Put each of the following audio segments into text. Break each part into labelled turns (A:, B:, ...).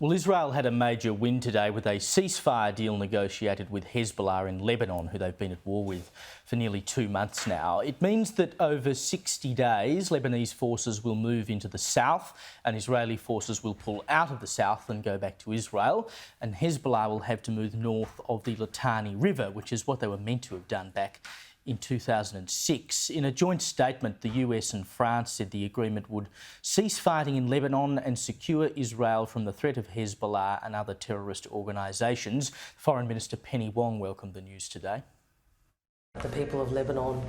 A: Well, Israel had a major win today with a ceasefire deal negotiated with Hezbollah in Lebanon, who they've been at war with for nearly 2 months now. It means that over 60 days, Lebanese forces will move into the south and Israeli forces will pull out of the south and go back to Israel. And Hezbollah will have to move north of the Litani River, which is what they were meant to have done back in 2006. In a joint statement, the US and France said the agreement would cease fighting in Lebanon and secure Israel from the threat of Hezbollah and other terrorist organisations. Foreign Minister Penny Wong welcomed the news today.
B: The people of Lebanon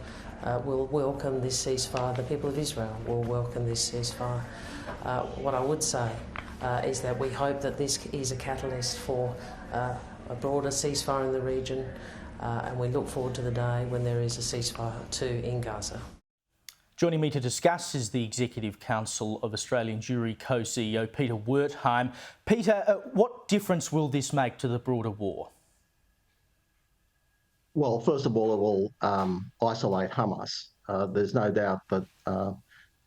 B: will welcome this ceasefire. The people of Israel will welcome this ceasefire. What I would say is that we hope that this is a catalyst for a broader ceasefire in the region. And we look forward to the day when there is a ceasefire too in Gaza.
A: Joining me to discuss is the Executive Council of Australian Jewry co-CEO Peter Wertheim. Peter, what difference will this make to the broader war?
C: Well, first of all, it will isolate Hamas. There's no doubt that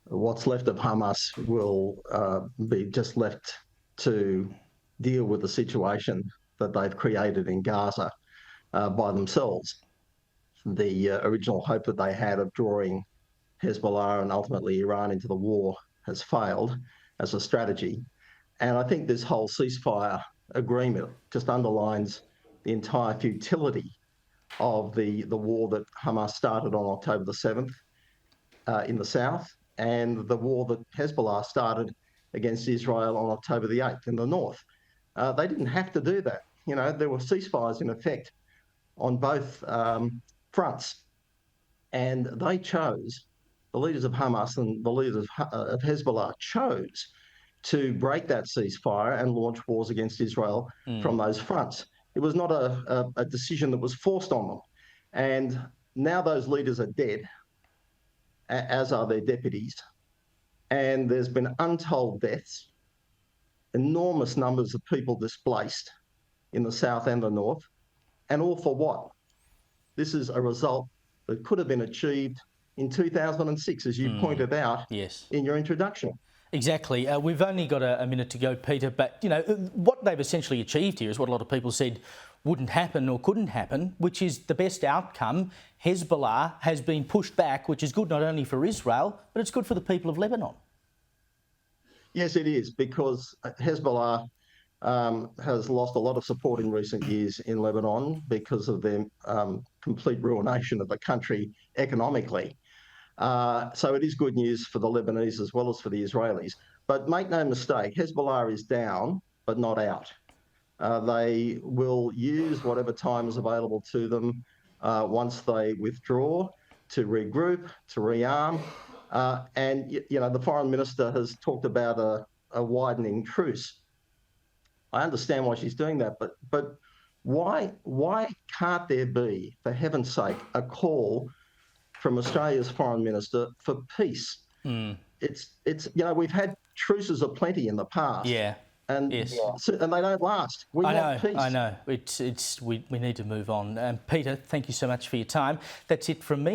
C: what's left of Hamas will be just left to deal with the situation that they've created in Gaza. By themselves. The original hope that they had of drawing Hezbollah and ultimately Iran into the war has failed as a strategy. And I think this whole ceasefire agreement just underlines the entire futility of the war that Hamas started on October the 7th in the south, and the war that Hezbollah started against Israel on October the 8th in the north. They didn't have to do that. You know, there were ceasefires in effect on both fronts, and they chose, the leaders of Hamas and the leaders of Hezbollah chose to break that ceasefire and launch wars against Israel from those fronts. It was not a decision that was forced on them, and now those leaders are dead, as are their deputies, and there's been untold deaths, enormous numbers of people displaced in the south and the north. And all for what? This is a result that could have been achieved in 2006, as you pointed out in your introduction.
A: Exactly. We've only got a minute to go, Peter, but, you know, what they've essentially achieved here is what a lot of people said wouldn't happen or couldn't happen, which is the best outcome. Hezbollah has been pushed back, which is good not only for Israel, but it's good for the people of Lebanon.
C: Yes, it is, because Hezbollah has lost a lot of support in recent years in Lebanon because of their complete ruination of the country economically. So it is good news for the Lebanese as well as for the Israelis. But make no mistake, Hezbollah is down, but not out. They will use whatever time is available to them once they withdraw, to regroup, to rearm. And, you know, the Foreign Minister has talked about a widening truce. I understand why she's doing that, but why can't there be, for heaven's sake, a call from Australia's Foreign Minister for peace? It's you know, we've had truces aplenty in the past.
A: Yeah.
C: And
A: yes.
C: And they don't last. We want peace.
A: I know. We need to move on. Peter, thank you so much for your time. That's it from me.